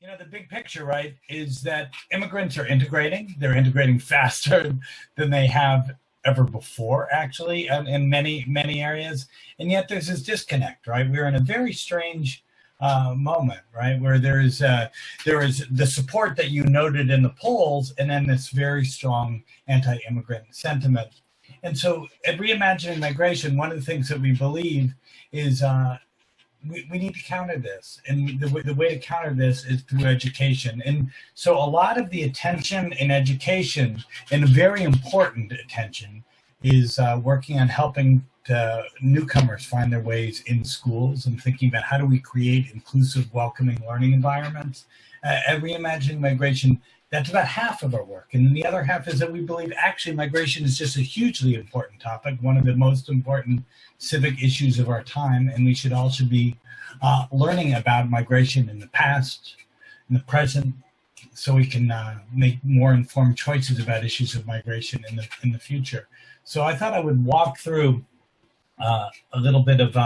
The big picture, right, is that immigrants are integrating. They're integrating faster than they have ever before, actually, in many, many areas. And yet there's this disconnect, right? We're in a very strange moment, right, where there is the support that you noted in the polls, and then this very strong anti-immigrant sentiment. And so at Reimagining Migration, one of the things that we believe is we need to counter this. And the way to counter this is through education. And so a lot of the attention in education, and very important attention, is working on helping newcomers find their ways in schools and thinking about how do we create inclusive, welcoming learning environments. At Reimagining Migration, that's about half of our work. And the other half is that we believe actually migration is just a hugely important topic, one of the most important civic issues of our time, and we should also be learning about migration in the past, in the present, so we can make more informed choices about issues of migration in the future. So I thought I would walk through a little bit of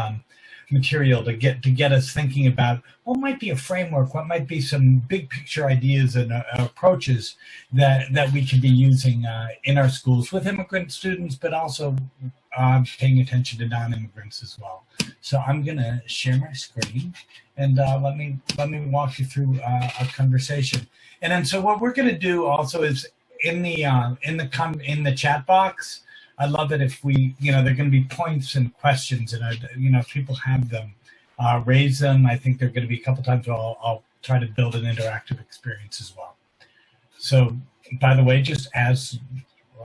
material to get us thinking about what might be a framework, what might be some big picture ideas and approaches that we could be using in our schools with immigrant students, but also paying attention to non-immigrants as well. So I'm going to share my screen and let me walk you through a conversation. And then so what we're going to do also is in the chat box. I love it if we, there are going to be points and questions, and if people have them, raise them. I think there are going to be a couple times where I'll try to build an interactive experience as well. So, by the way, just as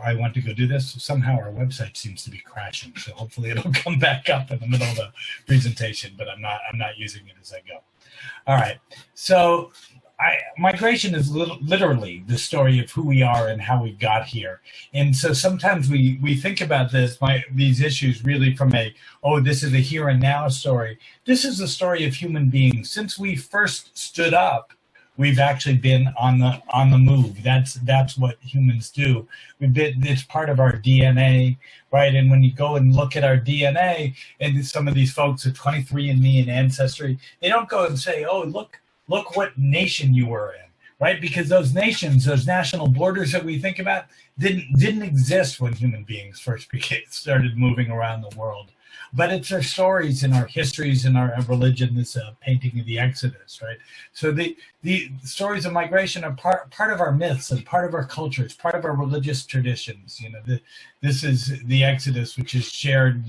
I want to go do this, somehow our website seems to be crashing. So hopefully it'll come back up in the middle of the presentation, but I'm not using it as I go. All right. So migration is literally the story of who we are and how we got here. And so sometimes we think about these issues really from this is a here and now story. This is the story of human beings. Since we first stood up, we've actually been on the move. That's what humans do. It's part of our DNA, right? And when you go and look at our DNA, and some of these folks at 23andMe and Ancestry, they don't go and say, oh, look what nation you were in, right? Because those nations, those national borders that we think about, didn't exist when human beings first started moving around the world. But it's our stories and our histories and our religion, this painting of the Exodus, right? So the stories of migration are part of our myths and part of our cultures, part of our religious traditions. This is the Exodus, which is shared,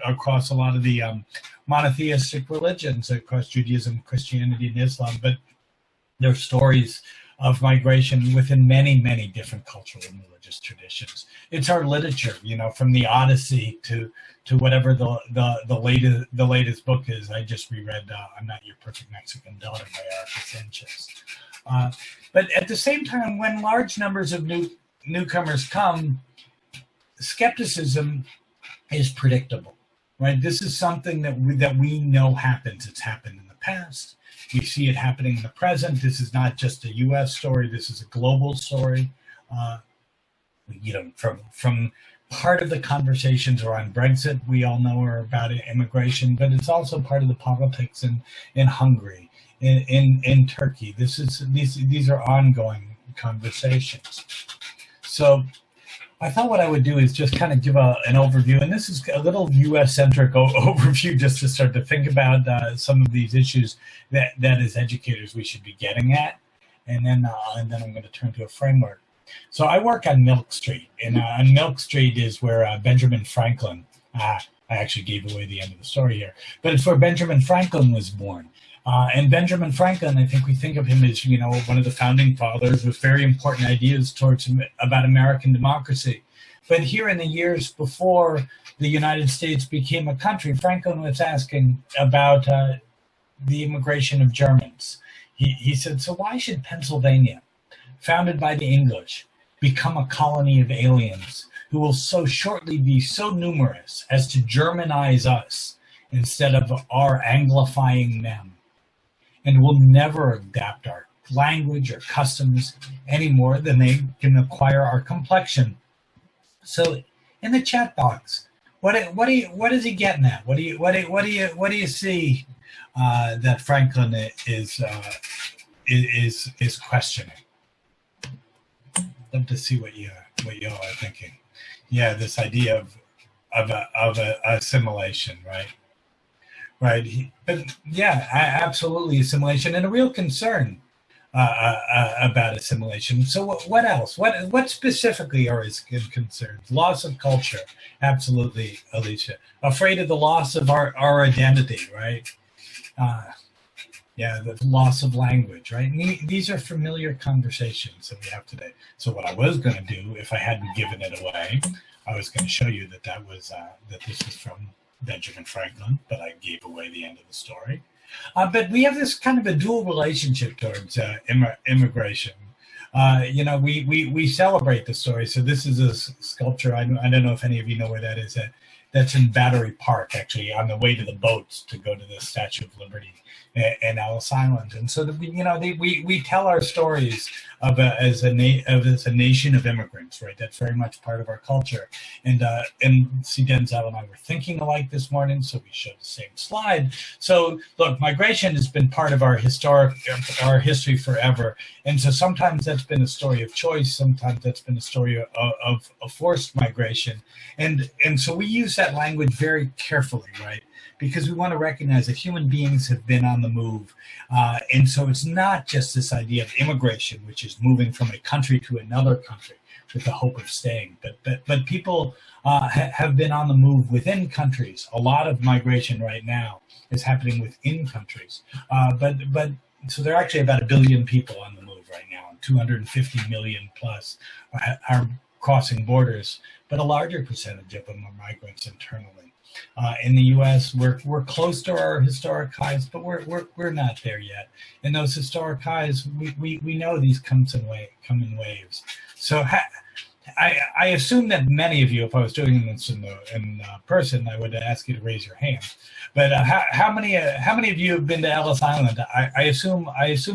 across a lot of the monotheistic religions, across Judaism, Christianity, and Islam. But there are stories of migration within many, many different cultural and religious traditions. It's our literature, from the Odyssey to whatever the latest book is. I just reread I'm Not Your Perfect Mexican Daughter by Erica Sanchez. But at the same time, when large numbers of newcomers come, skepticism is predictable, right? This is something that we know happens. It's happened in the past. We see it happening in the present. This is not just a U.S. story. This is a global story. From part of the conversations around Brexit, we all know are about immigration, but it's also part of the politics in Hungary, in Turkey. These are ongoing conversations. So I thought what I would do is just kind of give an overview, and this is a little U.S.-centric overview just to start to think about some of these issues that as educators we should be getting at, and then I'm going to turn to a framework. So I work on Milk Street, and on Milk Street is where Benjamin Franklin, I actually gave away the end of the story here, but it's where Benjamin Franklin was born. And Benjamin Franklin, I think we think of him as, one of the founding fathers with very important ideas about American democracy. But here in the years before the United States became a country, Franklin was asking about the immigration of Germans. He said, so why should Pennsylvania, founded by the English, become a colony of aliens who will so shortly be so numerous as to Germanize us instead of our Anglifying them, and will never adapt our language or customs any more than they can acquire our complexion? So in the chat box, what is he getting at? What do you see that Franklin is is questioning. Love to see what y'all are thinking. Yeah, this idea of assimilation, right? Right. But yeah, absolutely assimilation, and a real concern about assimilation. So what else? What specifically are his concerns? Loss of culture, absolutely, Alicia. Afraid of the loss of our identity, right? Yeah, the loss of language, right? And these are familiar conversations that we have today. So what I was going to do, if I hadn't given it away, I was going to show you that that this was from Benjamin Franklin, but I gave away the end of the story. But we have this kind of a dual relationship towards immigration. We celebrate the story. So this is a sculpture. I don't know if any of you know where that is. That's in Battery Park, actually, on the way to the boats to go to the Statue of Liberty and Ellis Island. And so we tell our stories as a nation of immigrants, right? That's very much part of our culture. And see, Denzel and I were thinking alike this morning, so we showed the same slide. So look, migration has been part of our history forever. And so sometimes that's been a story of choice. Sometimes that's been a story of forced migration. And so we use that language very carefully, right? Because we want to recognize that human beings have been on the move. And so it's not just this idea of immigration, which is moving from a country to another country with the hope of staying. But people have been on the move within countries. A lot of migration right now is happening within countries. So there are actually about 1 billion people on the move right now. 250 million plus are crossing borders, but a larger percentage of them are migrants internally. In the U.S., we're close to our historic highs, but we're not there yet. And those historic highs, we know these come in waves. So I assume that many of you, if I was doing this in person, I would ask you to raise your hand. But how many of you have been to Ellis Island? I assume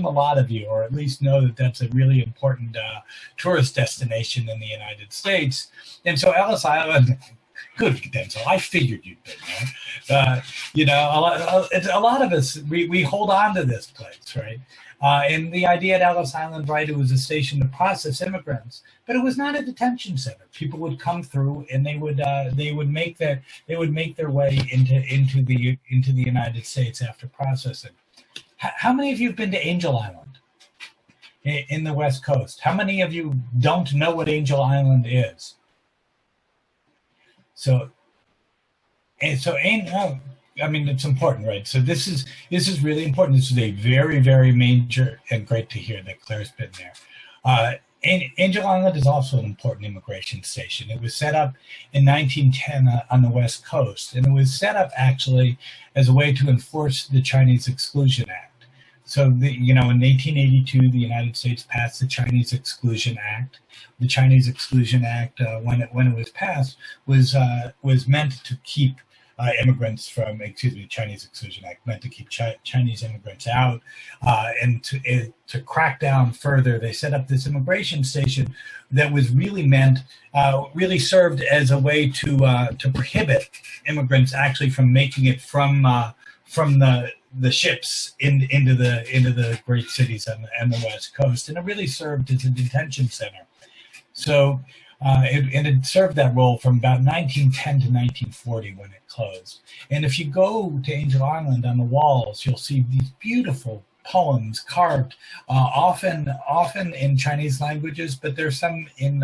a lot of you, or at least know that that's a really important tourist destination in the United States. And so Ellis Island. Good, Denzel. I figured you'd been there. A lot of us, we hold on to this place, right? And the idea at Ellis Island, right, it was a station to process immigrants, but it was not a detention center. People would come through, and they would make their way into the United States after processing. How many of you have been to Angel Island in the West Coast? How many of you don't know what Angel Island is? It's important, right? So this is really important. This is a very, very major, and great to hear that Claire's been there. Angel Island is also an important immigration station. It was set up in 1910 on the West Coast, and it was set up actually as a way to enforce the Chinese Exclusion Act. So, in 1882, the United States passed the Chinese Exclusion Act. The Chinese Exclusion Act, when it was passed, was meant to keep the Chinese Exclusion Act meant to keep Chinese immigrants out, and to crack down further. They set up this immigration station that was really served as a way to prohibit immigrants actually from making it from the ships into the great cities and the West Coast, and it really served as a detention center. So it served that role from about 1910 to 1940 when it closed. And if you go to Angel Island, on the walls, you'll see these beautiful poems carved, often in Chinese languages, but there's some in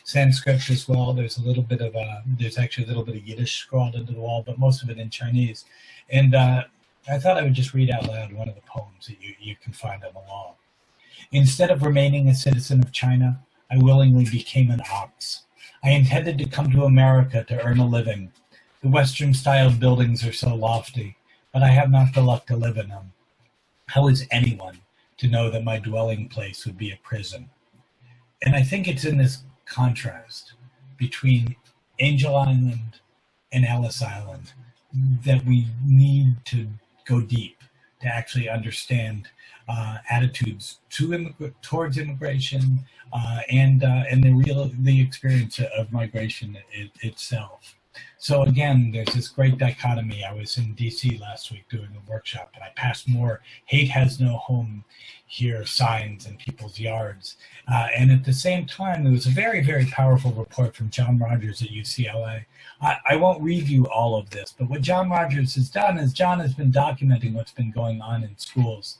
Sanskrit as well. There's actually a little bit of Yiddish scrawled into the wall, but most of it in Chinese. And I thought I would just read out loud one of the poems that you can find on the wall. Instead of remaining a citizen of China, I willingly became an ox. I intended to come to America to earn a living. The Western-styled buildings are so lofty, but I have not the luck to live in them. How is anyone to know that my dwelling place would be a prison? And I think it's in this contrast between Angel Island and Ellis Island that we need to go deep to actually understand attitudes towards immigration and the experience of migration itself. So again, there's this great dichotomy. I was in DC last week doing a workshop, and I passed more "hate has no home here" signs in people's yards. And at the same time, there was a very, very powerful report from John Rogers at UCLA. I won't read you all of this, but what John Rogers has done is John has been documenting what's been going on in schools.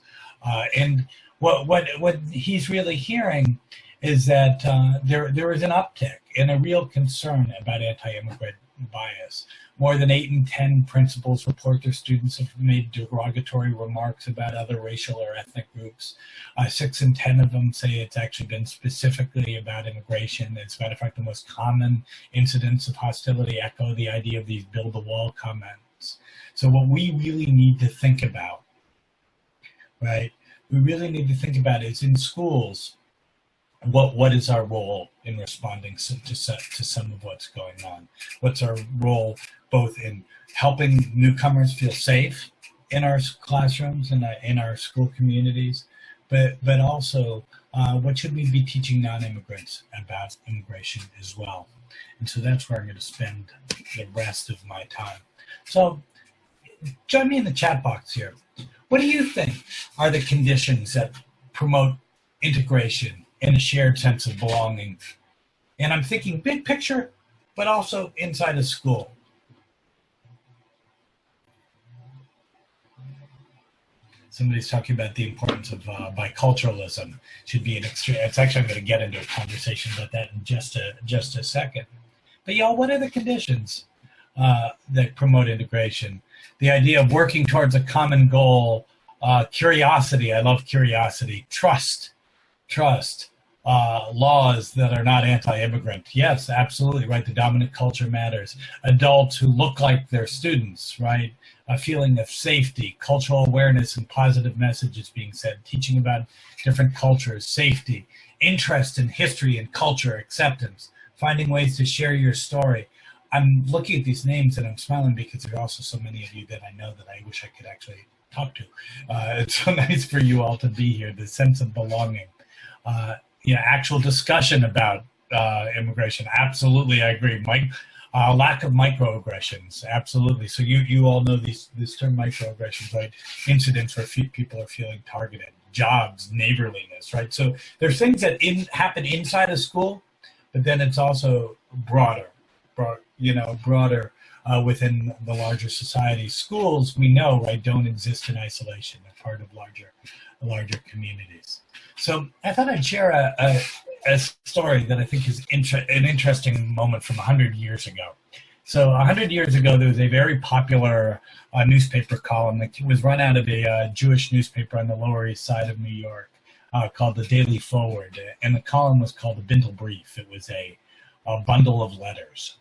And what he's really hearing is that there is an uptick and a real concern about anti-immigrant bias. More than 8 in 10 principals report their students have made derogatory remarks about other racial or ethnic groups. 6 in 10 of them say it's actually been specifically about immigration. As a matter of fact, the most common incidents of hostility echo the idea of these build the wall comments. So what we really need to think about, right? We really need to think about is in schools, what is our role in responding to some of what's going on? What's our role both in helping newcomers feel safe in our classrooms and in our school communities, but also what should we be teaching non-immigrants about immigration as well? And so that's where I'm going to spend the rest of my time. So join me in the chat box here. What do you think are the conditions that promote integration and a shared sense of belonging? And I'm thinking big picture, but also inside a school. Somebody's talking about the importance of biculturalism. Should be an extreme. It's actually, I'm going to get into a conversation about that in just a second. But y'all, what are the conditions that promote integration? The idea of working towards a common goal, curiosity. I love curiosity. Trust. Laws that are not anti-immigrant. Yes, absolutely, right. The dominant culture matters. Adults who look like their students, right? A feeling of safety, cultural awareness, and positive messages being said, teaching about different cultures, safety, interest in history and culture, acceptance, finding ways to share your story. I'm looking at these names and I'm smiling because there are also so many of you that I know that I wish I could actually talk to. It's so nice for you all to be here, the sense of belonging. Actual discussion about immigration. Absolutely, I agree. Lack of microaggressions. Absolutely. So you all know this term microaggressions, right? Incidents where people are feeling targeted. Jobs, neighborliness, right? So there's things that happen inside a school, but then it's also broader within the larger society. Schools, we know, right, don't exist in isolation. They're part of larger communities. So I thought I'd share a story that I think is an interesting moment from 100 years ago. So 100 years ago, there was a very popular newspaper column that was run out of a Jewish newspaper on the Lower East Side of New York called the Daily Forward. And the column was called the Bintel Brief. It was a bundle of letters.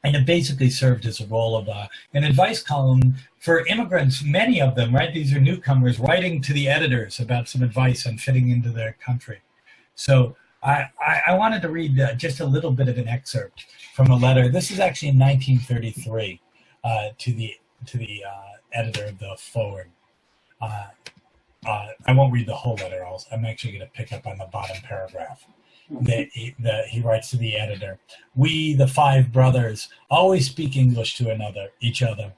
And it basically served as a role of an advice column for immigrants, many of them, right? These are newcomers writing to the editors about some advice on fitting into their country. So I wanted to read just a little bit of an excerpt from a letter. This is actually in 1933 to the editor of the Forward. I won't read the whole letter. I'm actually going to pick up on the bottom paragraph. He writes to the editor. We, the 5 brothers, always speak English to each other.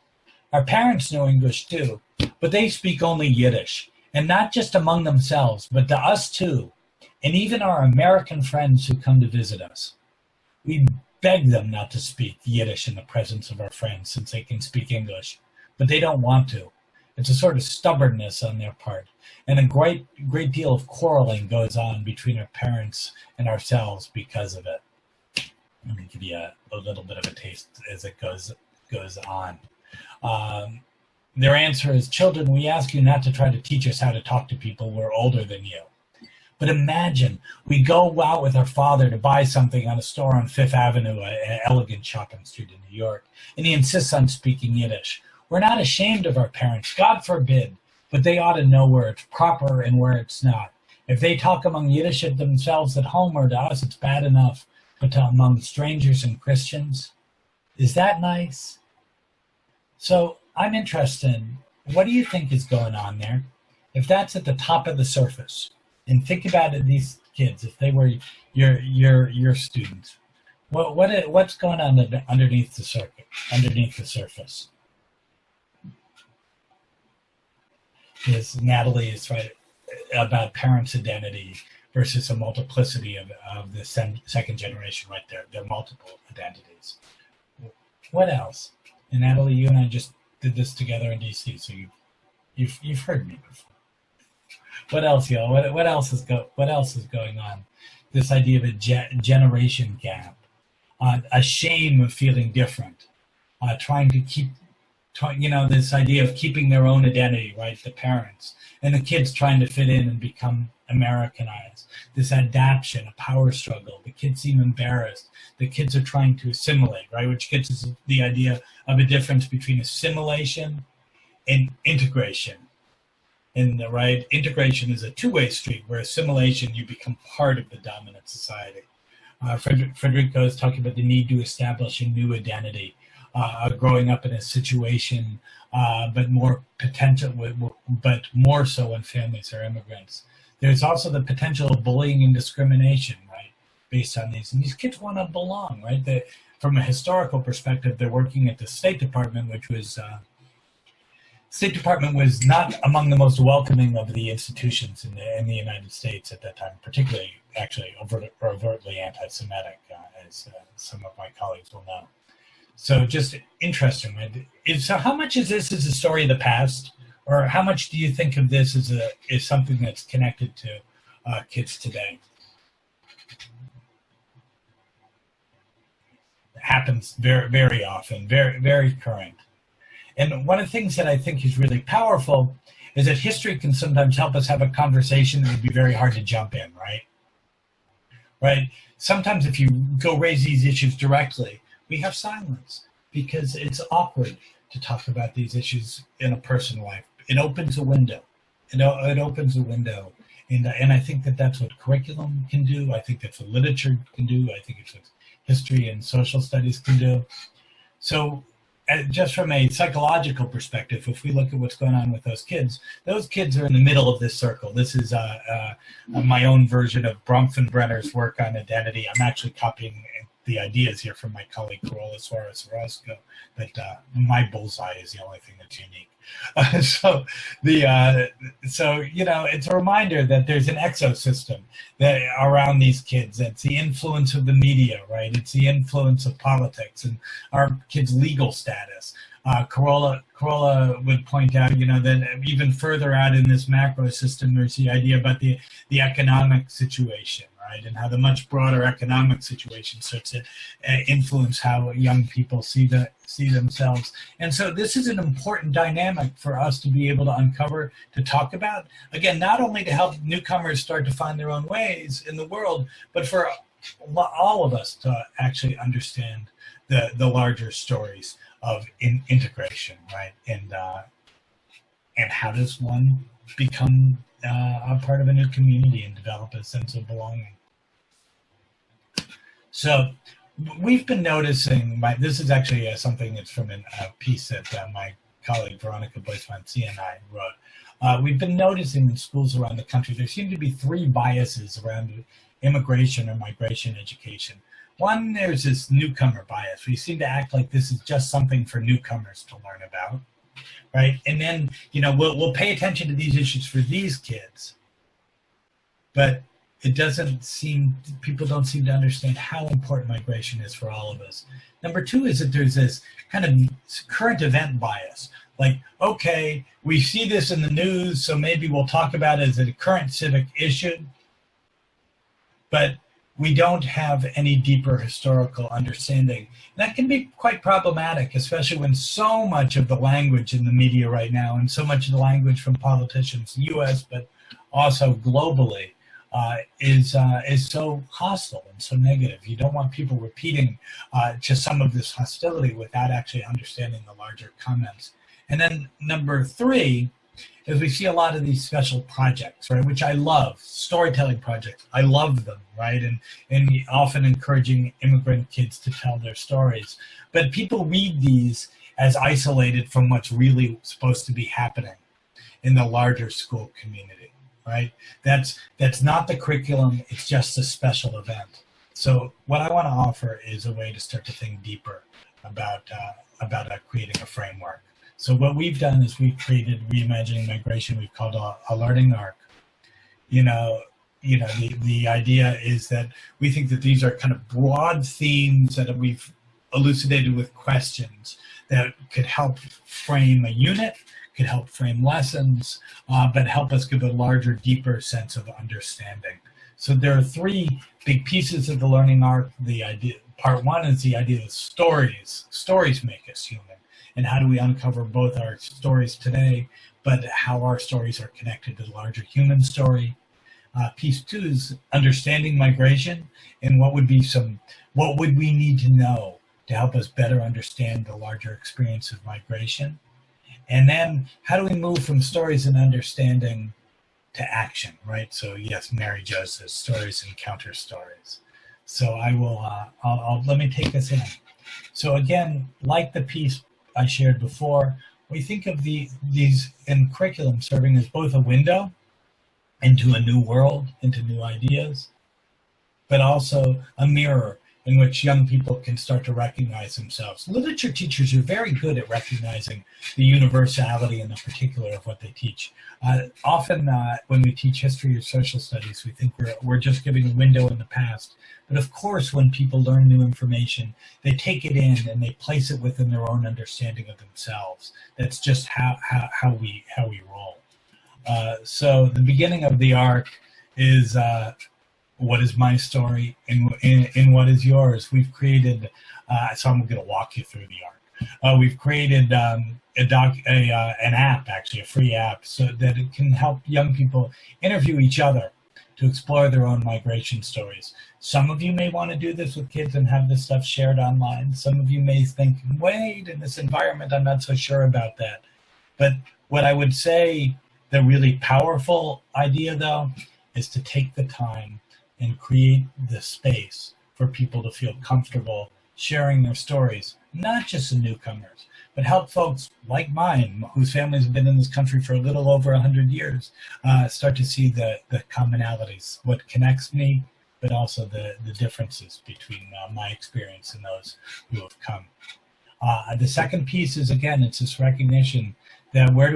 Our parents know English too, but they speak only Yiddish, and not just among themselves, but to us too, and even our American friends who come to visit us. We beg them not to speak Yiddish in the presence of our friends since they can speak English, but they don't want to. It's a sort of stubbornness on their part, and a great deal of quarreling goes on between our parents and ourselves because of it. Let me give you a little bit of a taste as it goes on. Their answer is, children, we ask you not to try to teach us how to talk to people who are older than you. But imagine we go out with our father to buy something on a store on Fifth Avenue, an elegant shopping street in New York, and he insists on speaking Yiddish. We're not ashamed of our parents, God forbid, but they ought to know where it's proper and where it's not. If they talk among Yiddish themselves at home or to us, it's bad enough, but among strangers and Christians, is that nice? So I'm interested in, what do you think is going on there? If that's at the top of the surface, and think about it, these kids, if they were your students, What's going on underneath the circuit, underneath the surface? Is Natalie is right about parents' identity versus a multiplicity of the second generation, right there. There are multiple identities. What else? And Natalie, you and I just did this together in DC, so you've heard me before. What else, y'all? What else is going on? This idea of a generation gap, a shame of feeling different, trying to keep. This idea of keeping their own identity, right? The parents and the kids trying to fit in and become Americanized. This adaptation, a power struggle. The kids seem embarrassed. The kids are trying to assimilate, right? Which gets us the idea of a difference between assimilation and integration. Integration is a two-way street, where assimilation, you become part of the dominant society. Federico is talking about the need to establish a new identity. Growing up in a situation, but more so when families are immigrants. There's also the potential of bullying and discrimination, right, based on these. And these kids want to belong, right? From a historical perspective, they're working at the State Department, which was State Department was not among the most welcoming of the institutions in the United States at that time, particularly actually overtly anti-Semitic, as some of my colleagues will know. So just interesting. So how much is this as a story of the past, or how much do you think of this as something that's connected to kids today? It happens very, very often, very, very current. And one of the things that I think is really powerful is that history can sometimes help us have a conversation that would be very hard to jump in, right? Right? Sometimes if you go raise these issues directly, we have silence because it's awkward to talk about these issues in a personal life. It opens a window. It opens a window. And I think that that's what curriculum can do. I think that's what literature can do. I think it's what history and social studies can do. So just from a psychological perspective, if we look at what's going on with those kids are in the middle of this circle. This is my own version of Bronfenbrenner's work on identity. I'm actually copying the ideas here from my colleague Carola Suarez Orozco, but my bullseye is the only thing that's unique. So it's a reminder that there's an exosystem that around these kids. It's the influence of the media, right? It's the influence of politics and our kids' legal status. Carola would point out, that even further out in this macro system, there's the idea about the economic situation, right? And how the much broader economic situation starts to influence how young people see themselves. And so this is an important dynamic for us to be able to uncover, to talk about. Again, not only to help newcomers start to find their own ways in the world, but for all of us to actually understand the larger stories of integration, right? And how does one become a part of a new community and develop a sense of belonging? So we've been noticing, this is actually something that's from a piece that my colleague Veronica Boyce-Vancia and I wrote. We've been noticing in schools around the country, there seem to be three biases around immigration or migration education. One, there's this newcomer bias. We seem to act like this is just something for newcomers to learn about, right? And then, we'll pay attention to these issues for these kids, but people don't seem to understand how important migration is for all of us. Number two is that there's this kind of current event bias. Like, okay, we see this in the news, so maybe we'll talk about it as a current civic issue, but we don't have any deeper historical understanding. And that can be quite problematic, especially when so much of the language in the media right now and so much of the language from politicians, US, but also globally, is so hostile and so negative. You don't want people repeating just some of this hostility without actually understanding the larger comments. And then number three is we see a lot of these special projects, right, which I love, storytelling projects. I love them, right, and often encouraging immigrant kids to tell their stories. But people read these as isolated from what's really supposed to be happening in the larger school community, right? That's not the curriculum, it's just a special event. So what I want to offer is a way to start to think deeper about creating a framework. So what we've done is we've created Reimagining Migration. We've called a learning arc. The idea is that we think that these are kind of broad themes that we've elucidated with questions that could help frame a unit, could help frame lessons, but help us give a larger, deeper sense of understanding. So there are three big pieces of the learning arc. The idea, part one is the idea of stories. Stories make us human. And how do we uncover both our stories today, but how our stories are connected to the larger human story? Piece two is understanding migration and what would we need to know to help us better understand the larger experience of migration. And then how do we move from stories and understanding to action, right? So yes, Mary Jo says stories and counter stories. So let me take this in. So again, like the piece I shared before, we think of these in curriculum serving as both a window into a new world, into new ideas, but also a mirror in which young people can start to recognize themselves. Literature teachers are very good at recognizing the universality and the particular of what they teach. Often when we teach history or social studies, we think we're just giving a window in the past. But of course, when people learn new information, they take it in and they place it within their own understanding of themselves. That's just how we roll. So the beginning of the arc is what is my story and what is yours. We've created, so I'm going to walk you through the arc. We've created an app, actually a free app, so that it can help young people interview each other to explore their own migration stories. Some of you may want to do this with kids and have this stuff shared online. Some of you may think, wait, in this environment, I'm not so sure about that. But what I would say, the really powerful idea, though, is to take the time and create the space for people to feel comfortable sharing their stories, not just the newcomers, but help folks like mine, whose families have been in this country for a little over 100 years, start to see the commonalities, what connects me, but also the differences between my experience and those who have come. The second piece is, again, it's this recognition that where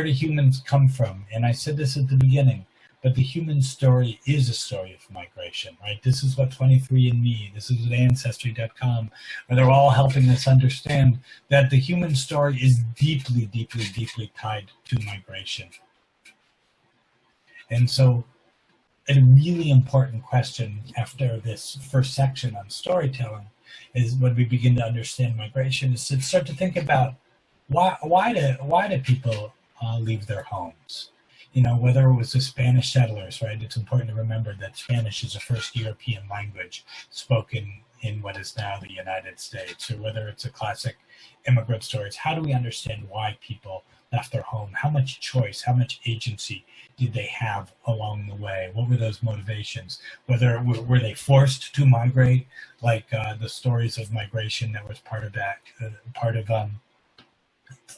do humans come from? And I said this at the beginning, but the human story is a story of migration, right? This is what 23andMe, this is what Ancestry.com, where they're all helping us understand that the human story is deeply, deeply, deeply tied to migration. And so a really important question after this first section on storytelling is when we begin to understand migration is to start to think about why do people leave their homes? You know, whether it was the Spanish settlers, right? It's important to remember that Spanish is the first European language spoken in what is now the United States, or whether it's a classic immigrant stories. How do we understand why people left their home? How much choice, how much agency did they have along the way? What were those motivations? Whether were they forced to migrate, like the stories of migration that was part of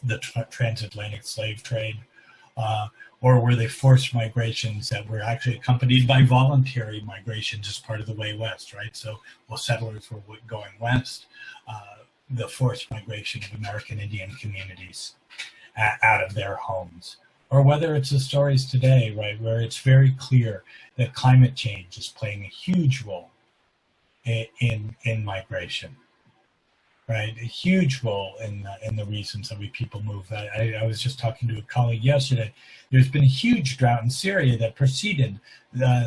the transatlantic slave trade, or were they forced migrations that were actually accompanied by voluntary migrations as part of the way west, right? So while settlers were going west, the forced migration of American Indian communities out of their homes. Or whether it's the stories today, right, where it's very clear that climate change is playing a huge role in migration. Right, a huge role in the reasons that people move. I was just talking to a colleague yesterday. There's been a huge drought in Syria that preceded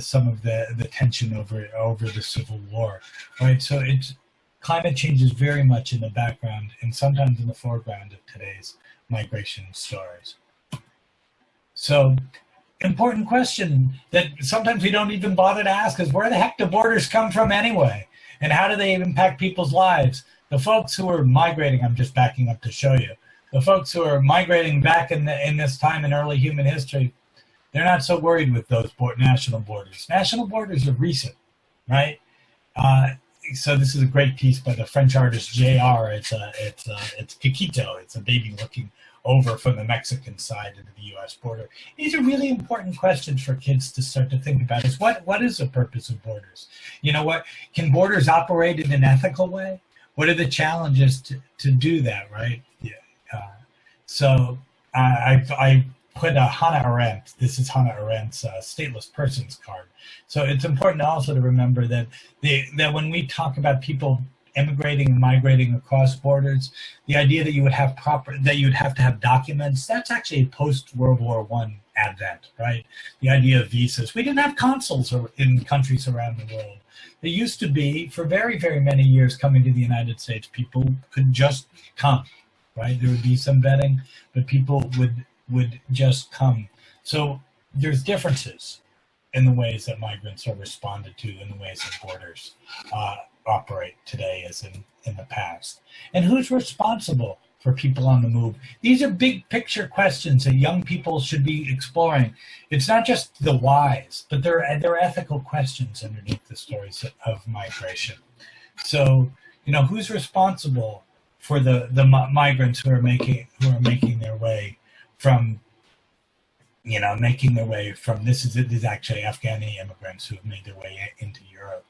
some of the tension over the civil war. Right, so climate change is very much in the background and sometimes in the foreground of today's migration stories. So, important question that sometimes we don't even bother to ask is, where the heck do borders come from anyway, and how do they impact people's lives? The folks who are migrating, I'm just backing up to show you, the folks who are migrating back in this time in early human history, they're not so worried with those national borders. National borders are recent, right? So this is a great piece by the French artist J.R. It's Kikito. It's a baby looking over from the Mexican side into the U.S. border. These are really important questions for kids to start to think about. Is what is the purpose of borders? You know what? Can borders operate in an ethical way? What are the challenges to do that, right? Yeah. So I put a Hannah Arendt, this is Hannah Arendt's stateless persons card. So it's important also to remember that that when we talk about people immigrating and migrating across borders, the idea that you would have to have documents, that's actually a post-World War I advent, right? The idea of visas. We didn't have consuls in countries around the world. It used to be, for very, very many years coming to the United States, people could just come, right? There would be some vetting, but people would just come. So there's differences in the ways that migrants are responded to in the ways that borders operate today as in the past. And who's responsible for people on the move? These are big picture questions that young people should be exploring. It's not just the whys, but there are ethical questions underneath the stories of migration. So, who's responsible for the migrants who are making their way from, this is actually Afghani immigrants who have made their way into Europe,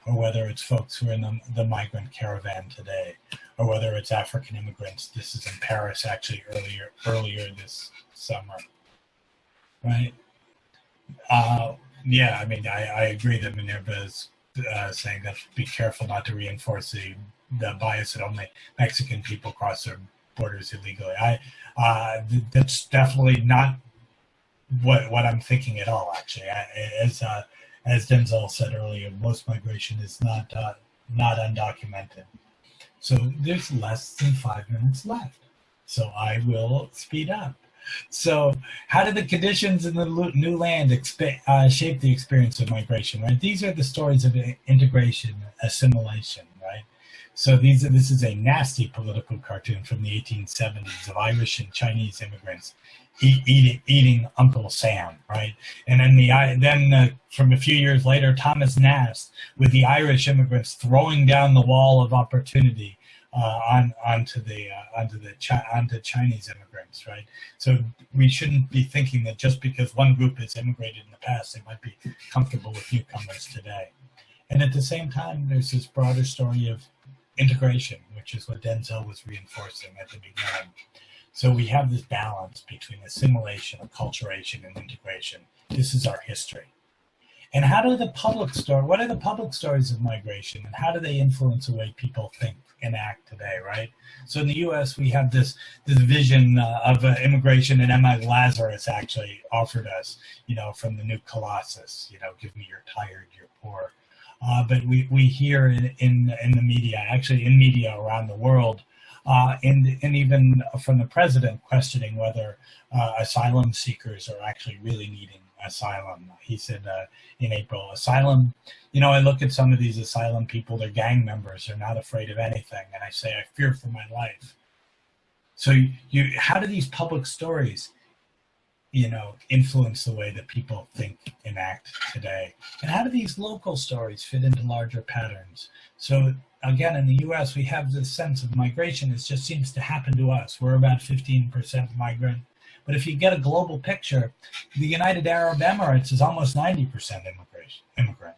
or whether it's folks who are in the migrant caravan today, or whether it's African immigrants. This is in Paris actually earlier this summer, right? Yeah, I mean, I agree that Minerva is saying that be careful not to reinforce the bias that only Mexican people cross their borders illegally. That's definitely not what I'm thinking at all, actually. As Denzel said earlier, most migration is not undocumented. So there's less than 5 minutes left. So I will speed up. So how did the conditions in the new land shape the experience of migration, right? These are the stories of integration, assimilation, right? So this is a nasty political cartoon from the 1870s of Irish and Chinese immigrants eating Uncle Sam, right? And then from a few years later, Thomas Nast with the Irish immigrants throwing down the wall of opportunity onto Chinese immigrants, right? So we shouldn't be thinking that just because one group has immigrated in the past, they might be comfortable with newcomers today. And at the same time, there's this broader story of integration, which is what Denzel was reinforcing at the beginning. So we have this balance between assimilation, acculturation, and integration. This is our history. And what are the public stories of migration, and how do they influence the way people think and act today, right? So in the U.S., we have this vision of immigration, and Emma Lazarus actually offered us, from the new Colossus, give me you're tired, you're poor. But we hear in the media, actually in media around the world, and even from the president questioning whether asylum seekers are actually really needing asylum. He said in April, asylum, I look at some of these asylum people, they're gang members, they're not afraid of anything. And I say, I fear for my life. So how do these public stories, influence the way that people think and act today? And how do these local stories fit into larger patterns? So again, in the U.S., we have this sense of migration. It just seems to happen to us. We're about 15% migrant. But if you get a global picture, the United Arab Emirates is almost 90% immigrant,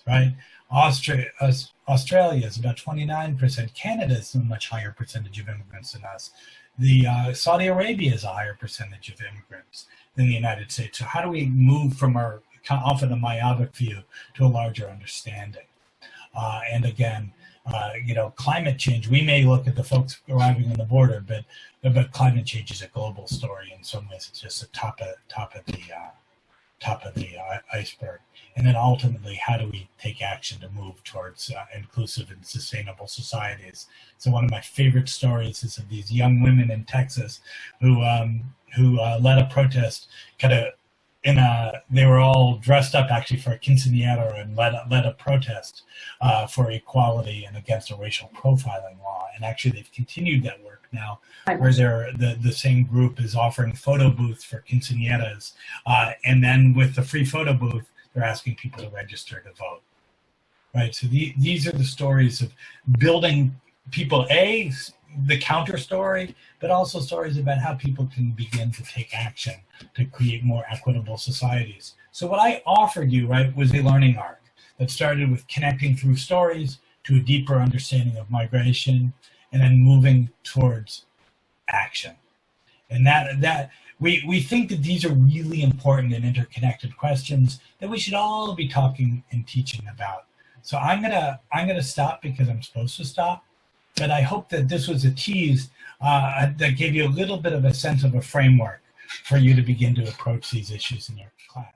right? Australia is about 29%. Canada is a much higher percentage of immigrants than us. Saudi Arabia is a higher percentage of immigrants than the United States. So how do we move from our often a myopic view to a larger understanding? And again, climate change, we may look at the folks arriving on the border, but climate change is a global story. In some ways, it's just the top of the iceberg. And then ultimately, how do we take action to move towards inclusive and sustainable societies? So one of my favorite stories is of these young women in Texas who led a protest they were all dressed up actually for a quinceañera and led a protest for equality and against a racial profiling law. And actually they've continued that work now, where the same group is offering photo booths for quinceañeras. And then with the free photo booth, they're asking people to register to vote. Right, so these are the stories of building people, the counter story, but also stories about how people can begin to take action to create more equitable societies. So what I offered you, right, was a learning arc that started with connecting through stories to a deeper understanding of migration, and then moving towards action. And that we think that these are really important and interconnected questions that we should all be talking and teaching about. So I'm gonna stop because I'm supposed to stop, but I hope that this was a tease that gave you a little bit of a sense of a framework for you to begin to approach these issues in your class.